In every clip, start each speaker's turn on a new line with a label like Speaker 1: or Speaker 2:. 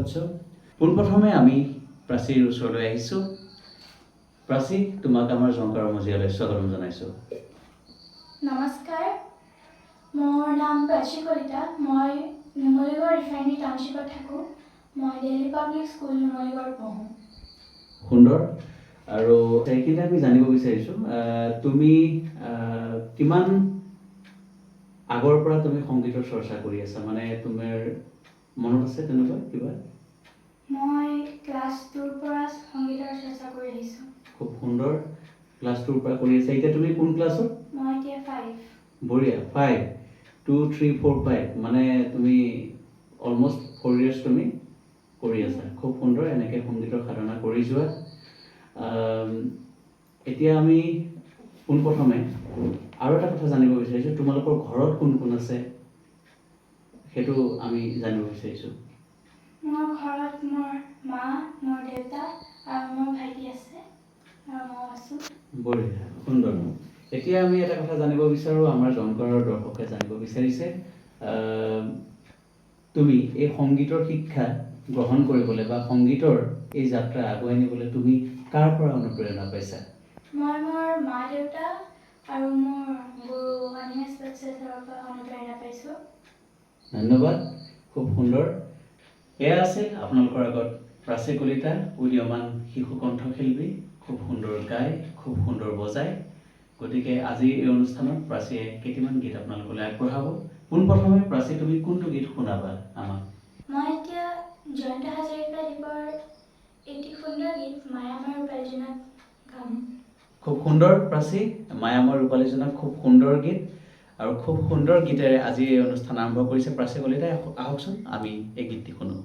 Speaker 1: পাচ্ছ। পোনপ্ৰথমে আমি প্ৰাচীৰ ওচৰলৈ আহিছোঁ। প্ৰাচী, তোমাক আমাৰ জংকাৰ মজিয়ালৈ স্বাগতম জনাইছোঁ।
Speaker 2: নমস্কাৰ, মোৰ নাম প্ৰাচী কলিতা। মই নুমলীগড় ৰিফাইনেৰী টাউনশ্বিপত থাকোঁ। মই দিল্লী পাব্লিক স্কুল নুমলীগড় পঢ়োঁ।
Speaker 1: সুন্দৰ। আৰু সেইখিনি আমি জানিব বিচাৰিছোঁ, তুমি কিমান আগৰ পৰা তুমি সংগীতৰ চৰ্চা কৰি আছা? মানে তোমাৰ মনত আছে তেনেকুৱা কিবা?
Speaker 2: মই ক্লাছ 2ৰ পৰা সংগীতৰ চৰ্চা কৰি আহিছোঁ।
Speaker 1: খুব সুন্দৰ। ক্লাছ 2ৰ পৰা কৰি আছা। এতিয়া তুমি কোন ক্লাছত?
Speaker 2: মই এতিয়া 5।
Speaker 1: বঢ়িয়া। 5, 2, 3, 4, 5 মানে তুমি অলমষ্ট 4 years তুমি কৰি আছা। খুব সুন্দৰ। এনেকৈ সংগীতৰ সাধনা কৰি যোৱা। এতিয়া আমি পোনপ্ৰথমে আৰু এটা কথা জানিব বিচাৰিছোঁ, তোমালোকৰ ঘৰত কোন কোন আছে সেইটো আমি জানিব বিচাৰিছোঁ।
Speaker 2: মোৰ ঘৰত মোৰ মা, মোৰ দেউতা আৰু মোৰ ভাইটি আছে আৰু মই আছোঁ।
Speaker 1: বঢ়িয়া, সুন্দৰ। এতিয়া আমি এটা কথা জানিব বিচাৰোঁ, আমাৰ জংকাৰৰ দৰ্শকে জানিব বিচাৰিছে, তুমি এই সংগীতৰ শিক্ষা গ্ৰহণ কৰিবলৈ বা সংগীতৰ এই যাত্ৰা আগুৱাই নিবলৈ তুমি কাৰ পৰা অনুপ্ৰেৰণা পাইছা?
Speaker 2: মই মোৰ মা দেউতা আৰু মোৰ গুৰু অনিমেষ বৎসৰৰ পৰা অনুপ্ৰেৰণা পাইছোঁ।
Speaker 1: ধন্যবাদ, খুব সুন্দৰ। এয়া আছিল আপোনালোকৰ আগত প্ৰাচী কলিতা, উদীয়মান শিশু কণ্ঠশিল্পী। খুব সুন্দৰ গায়, খুব সুন্দৰ বজায়। গতিকে আজি এই অনুষ্ঠানত প্ৰাচীয়ে কেইটামান গীত আপোনালোকলৈ আগবঢ়াব। পোনপ্ৰথমে প্ৰাচী, তুমি কোনটো গীত শুনাবা আমাক?
Speaker 2: মই এতিয়া জয়ন্ত হাজৰিকাদেৱৰ এটি সুন্দৰ গীত মায়ামৰ ৰূপালী জোনাক গাম।
Speaker 1: খুব সুন্দৰ প্ৰাচী, মায়ামৰ ৰূপালী জোনাক খুব সুন্দৰ গীত আৰু খুব সুন্দৰ গীতেৰে আজি এই অনুষ্ঠান আৰম্ভ কৰিছে প্ৰাচী কলিতাই। আহকচোন আমি এই গীতটি শুনো।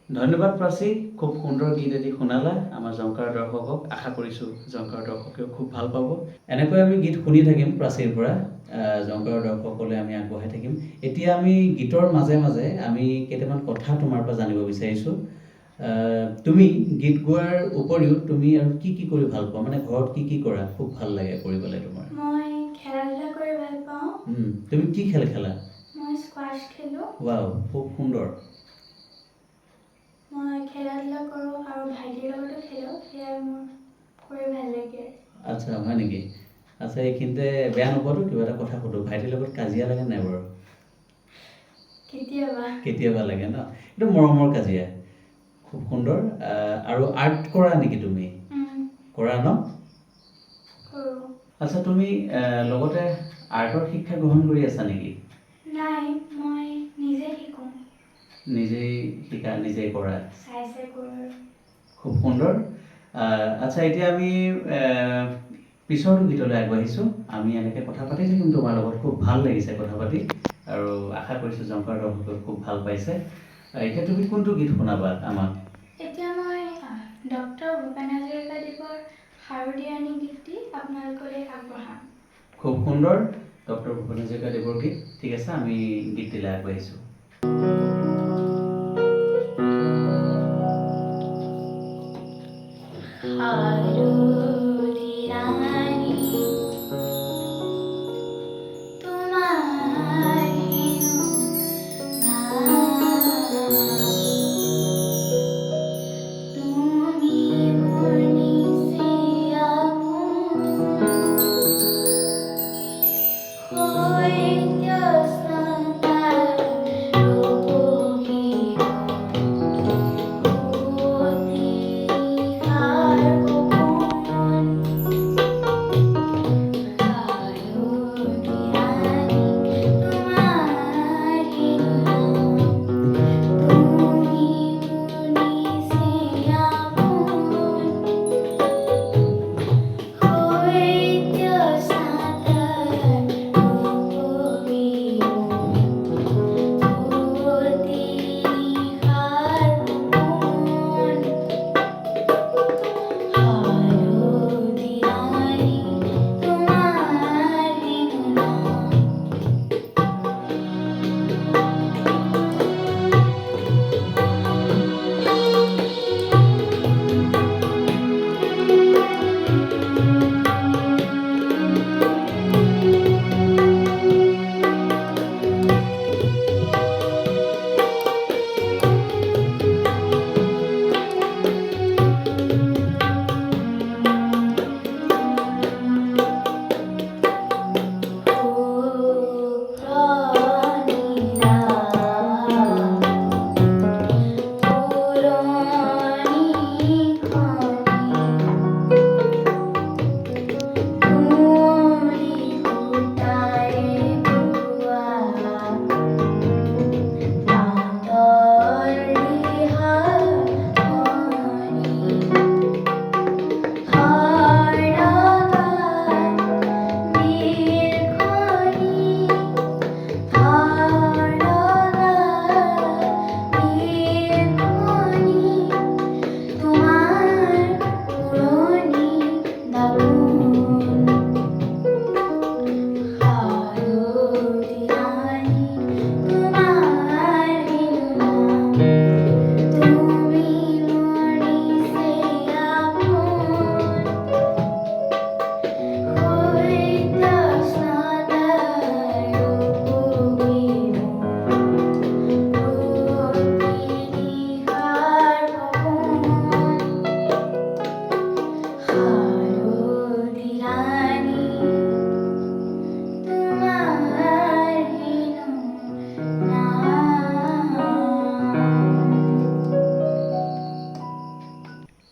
Speaker 1: ধন্যবাদ প্ৰাচী, খুব সুন্দৰ গীত এটি শুনালা আমাৰ জংকাৰ দৰ্শকক। আশা কৰিছোঁ জংকাৰ দৰ্শকেও খুব ভাল পাব। এনেকৈ আমি গীত শুনি থাকিম প্ৰাচীৰ পৰা, জংকাৰৰ দৰ্শকলৈ আমি আগবঢ়াই থাকিম। এতিয়া আমি গীতৰ মাজে মাজে আমি কেইটামান কথা তোমাৰ পৰা জানিব বিচাৰিছোঁ। তুমি গীত গোৱাৰ উপৰিও তুমি আৰু কি কি কৰি ভাল পোৱা? মানে ঘৰত কি কি কৰা খুব ভাল লাগে কৰিবলৈ তোমাৰ?
Speaker 2: মই খেলা ধূলা কৰি ভাল পাওঁ।
Speaker 1: তুমি কি খেল খেলা?
Speaker 2: মই স্কোৱাছ খেলোঁ।
Speaker 1: ৱাও, খুব সুন্দৰ।
Speaker 2: মই খেলা ধূলা কৰোঁ আৰু ভাইটিৰ লগতো খেলোঁ, সেয়াই মোৰ কৰি ভাল লাগে।
Speaker 1: আচ্ছা হয় নেকি? আচ্ছা এইখিনিতে বেয়া নোপোৱাতো কিবা এটা কথা সুধো, ভাইটিৰ লগত কাজিয়া লাগে নাই বাৰু?
Speaker 2: কেতিয়াবা
Speaker 1: কেতিয়াবা লাগে ন? এইটো মৰমৰ কাজিয়া। খুব সুন্দৰ। আৰু আৰ্ট কৰা নেকি তুমি? কৰা ন?
Speaker 2: কৰোঁ।
Speaker 1: আচ্ছা তুমি লগতে আৰ্টৰ শিক্ষা গ্ৰহণ কৰি আছা নেকি?
Speaker 2: নাই, মই নিজে শিকোঁ।
Speaker 1: নিজেই শিকা, নিজেই কৰা।
Speaker 2: চাই চাই কৰোঁ।
Speaker 1: খুব সুন্দৰ। আচ্ছা এতিয়া আমি পিছৰটো গীতলৈ আগবাঢ়িছোঁ। আমি এনেকৈ কথা পাতি থাকিম তোমাৰ লগত, খুব ভাল লাগিছে কথা পাতি আৰু আশা কৰিছোঁ জংকাৰ দৰ্শকে খুব ভাল পাইছে। এতিয়া তুমি কোনটো গীত শুনাবা আমাক?
Speaker 2: এতিয়া মই ডক্টৰ ভূপেন হাজৰিকাদেৱৰ শাৰদীয়ানী গীতটি আপোনালোকলৈ আগবঢ়াম।
Speaker 1: খুব সুন্দৰ। ডক্টৰ ভূপেন হাজৰিকাদেৱৰ গীত। ঠিক আছে, আমি গীতটিলৈ আগবাঢ়িছোঁ।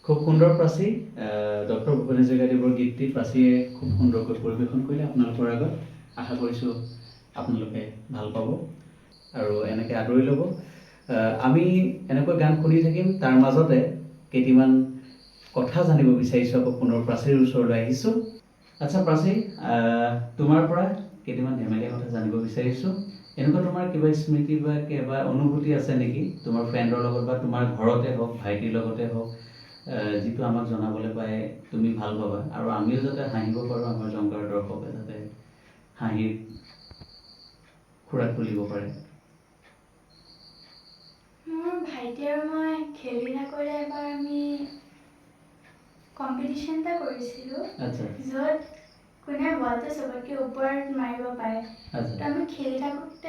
Speaker 1: খুব সুন্দৰ প্ৰাচী। ডক্টৰ ভূপেন হাজৰিকাদেৱৰ গীতটি প্ৰাচীয়ে খুব সুন্দৰকৈ পৰিৱেশন কৰিলে আপোনালোকৰ আগত। আশা কৰিছোঁ আপোনালোকে ভাল পাব আৰু এনেকৈ আদৰি ল'ব। আমি এনেকৈ গান শুনি থাকিম, তাৰ মাজতে কেইটিমান কথা জানিব বিচাৰিছোঁ। আকৌ পুনৰ প্ৰাচীৰ ওচৰলৈ আহিছোঁ। আচ্ছা প্ৰাচী, তোমাৰ পৰা কেইটামান ধেমেলীয়া কথা জানিব বিচাৰিছোঁ। এনেকুৱা তোমাৰ কিবা স্মৃতি বা কিবা অনুভূতি আছে নেকি তোমাৰ ফ্ৰেণ্ডৰ লগত বা তোমাৰ ঘৰতে হওক, ভাইটিৰ লগতে হওক, যিটো আমাক জনাবলৈ পাই তুমি ভাল পাবা আৰু আমিও যাতে হাঁহিব পাৰোঁ, আমাৰ জংকাৰ দৰ্শকে যাতে হাঁহিৰ খোৰাক তুলিব পাৰে?
Speaker 2: মোৰ ভাইটি আৰু মই খেলি থাকোঁতে এবাৰ আমি কম্পিটিশ্যন এটা কৰিছিলোঁ,
Speaker 1: আচ্ছা
Speaker 2: য'ত কোনে বলটো চবতকৈ ওপৰত মাৰিব পাৰে।
Speaker 1: আচ্ছা
Speaker 2: তো আমি খেলি থাকোঁতে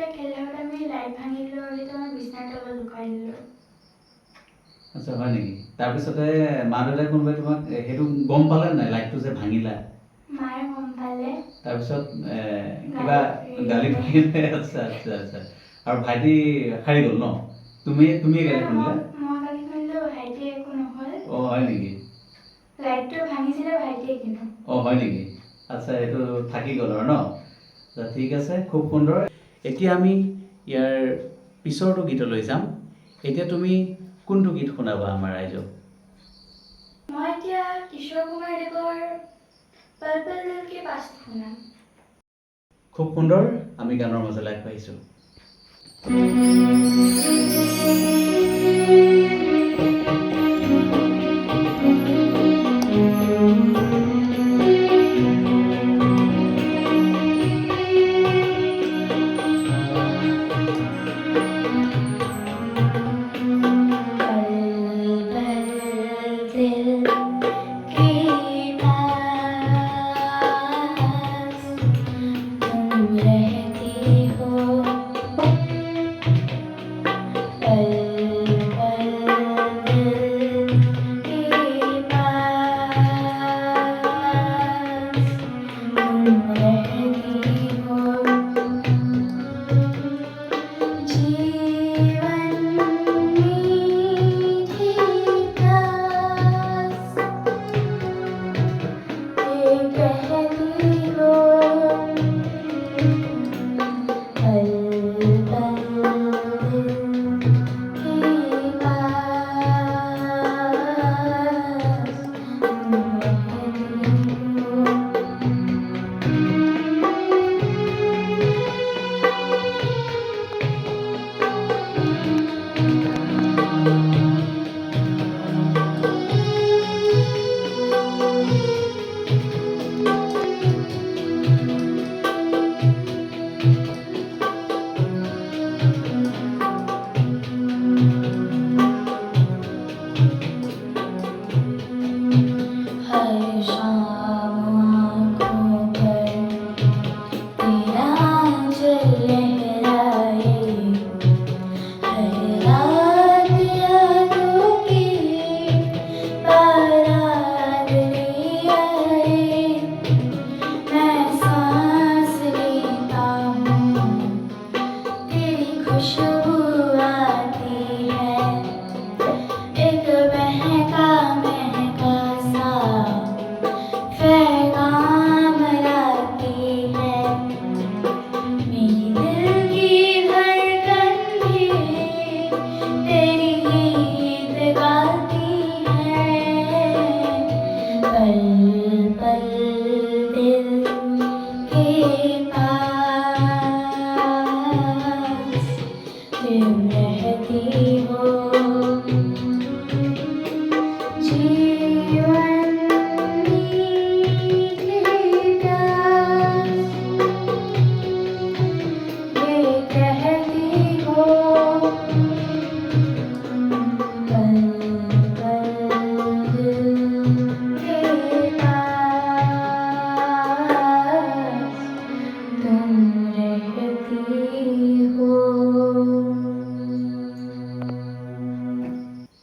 Speaker 2: আমি লাইট ভাঙি দিলোঁ আৰু সেইটো আমি বিচনাৰ তলত লুকাই দিলোঁ।
Speaker 1: আচ্ছা হয় নেকি? তাৰপিছতে মা দেউতাই কোনোবাই তোমাক সেইটো গম পালে নাই, লাইটটো যে ভাঙিলা?
Speaker 2: মায়ে গম পালে
Speaker 1: তাৰপিছত কিবা গালি পাৰিলে আচ্ছা আচ্ছা আচ্ছা আৰু ভাইটি সাৰি গ'ল ন তুমি গালি শুনিলা
Speaker 2: মই গালি শুনিলো ভাইটিয়ে একো নহ'ল
Speaker 1: অ হয় নেকি
Speaker 2: লাইটটো ভাঙিছিলে ভাইটিয়ে কিন্তু
Speaker 1: অ হয় নেকি আচ্ছা এইটো থাকি গ'ল আৰু ন ঠিক আছে খুব সুন্দৰ এতিয়া আমি ইয়াৰ পিছৰটো গীতলৈ যাম এতিয়া তুমি কোনটো গীত শুনাবা আমাৰ ৰাইজক
Speaker 2: মই এতিয়া কিশোৰ কুমাৰ দেৱৰ পল পল দিল কে পাছ শুনাম
Speaker 1: খুব সুন্দৰ আমি গানৰ মাজলৈ আগবাঢ়িছোঁ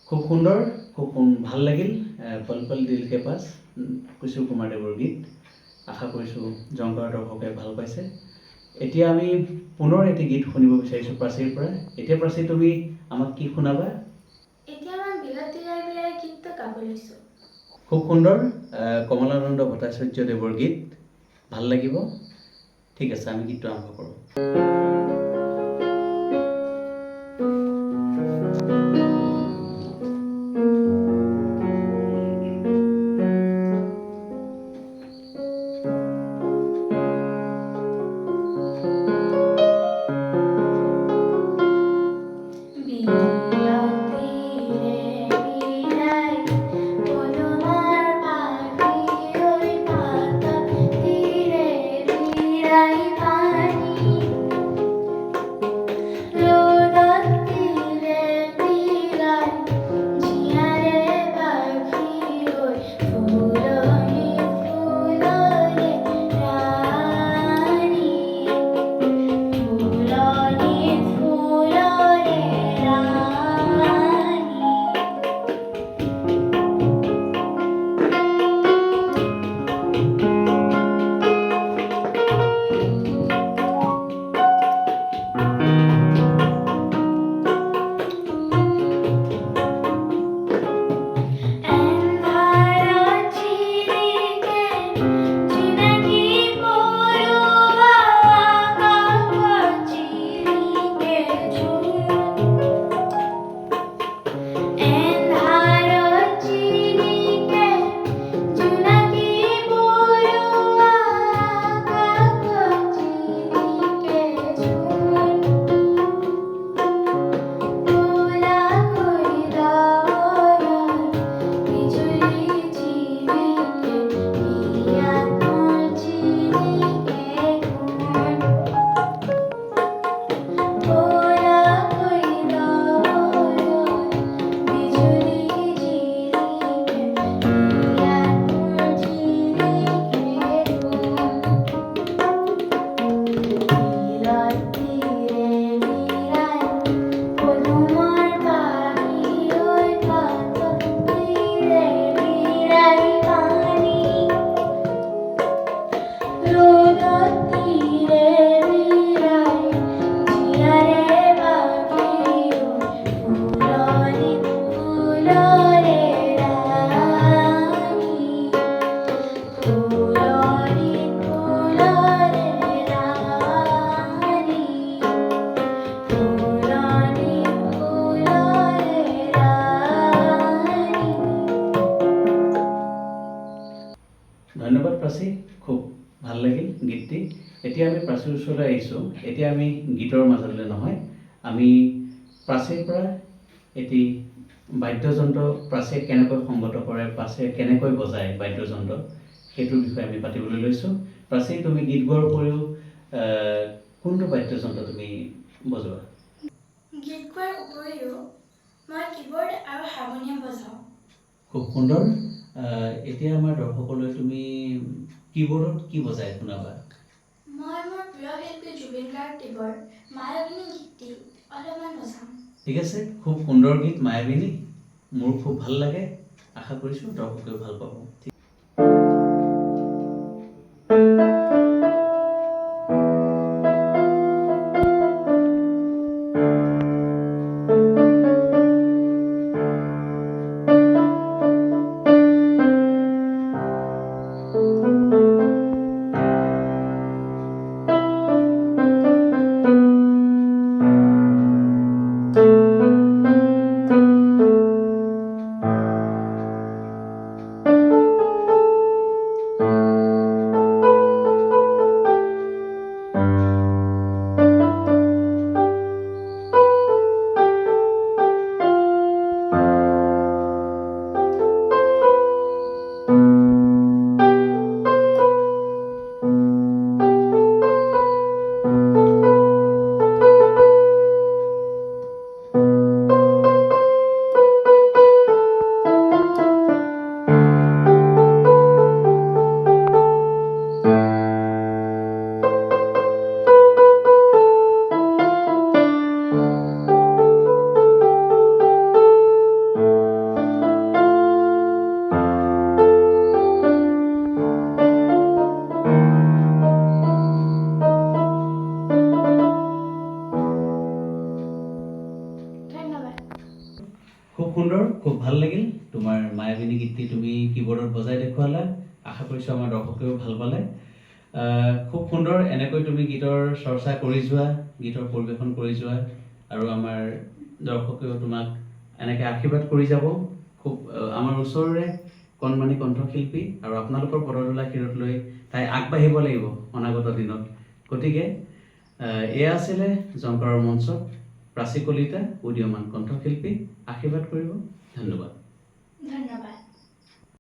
Speaker 1: খুব সুন্দৰ খুব ভাল লাগিল পল পল দিল কে পাছ কিশোৰ কুমাৰ দেৱৰ গীত আশা কৰিছোঁ জংকাৰ দৰ্শকে ভাল পাইছে এতিয়া আমি পুনৰ এটি গীত শুনিব বিচাৰিছোঁ প্ৰাচীৰ পৰা এতিয়া প্ৰাচী তুমি আমাক কি শুনাবা
Speaker 2: এতিয়া মই বিৰতি বিলাই গীতটো গাব লৈছোঁ
Speaker 1: খুব সুন্দৰ কমলানন্দ ভট্টাচাৰ্য দেৱৰ গীত ভাল লাগিব ঠিক আছে আমি গীতটো আৰম্ভ কৰোঁ ওচৰলৈ আহিছোঁ এতিয়া আমি গীতৰ মাজলৈ নহয় আমি প্ৰাচীৰ পৰা এটি বাদ্যযন্ত্ৰ প্ৰাচীয়ে কেনেকৈ সংগত কৰে প্ৰাচীয়ে কেনেকৈ বজায় বাদ্যযন্ত্ৰ সেইটোৰ বিষয়ে আমি পাতিবলৈ লৈছোঁ প্ৰাচী তুমি গীত গোৱাৰ উপৰিও কোনটো বাদ্যযন্ত্ৰ তুমি বজোৱা
Speaker 2: গীত গোৱাৰ উপৰিও মই কীবৰ্ড আৰু হাৰমনিয়াম বজাওঁ
Speaker 1: খুব সুন্দৰ এতিয়া আমাৰ দৰ্শকলৈ তুমি কীবৰ্ডত কি বজাই শুনাবা
Speaker 2: মই মোৰ প্ৰিয় শিল্পী জুবিন গাৰ্গদেৱৰ মায়াবিনী গীতটি অলপমান বজাওঁ
Speaker 1: ঠিক আছে খুব সুন্দৰ গীত মায়াবিনী মোৰ খুব ভাল লাগে আশা কৰিছোঁ দৰ্শকেও ভাল পাব খুব সুন্দৰ খুব ভাল লাগিল তোমাৰ মায়াবিনী গীতটি তুমি কীবৰ্ডত বজাই দেখুৱালা আশা কৰিছোঁ আমাৰ দৰ্শকেও ভাল পালে খুব সুন্দৰ এনেকৈ তুমি গীতৰ চৰ্চা কৰি যোৱা গীতৰ পৰিৱেশন কৰি যোৱা আৰু আমাৰ দৰ্শকেও তোমাক এনেকৈ আশীৰ্বাদ কৰি যাব খুব আমাৰ ওচৰৰে কণমানি কণ্ঠশিল্পী আৰু আপোনালোকৰ পদধূলা শিৰত লৈ তাই আগবাঢ়িব লাগিব অনাগত দিনত গতিকে এয়া আছিলে জংকাৰৰ মঞ্চত প্ৰাচী কলিতা উদীয়মান কণ্ঠশিল্পী আশীৰ্বাদ কৰিব ধন্যবাদ
Speaker 2: ধন্যবাদ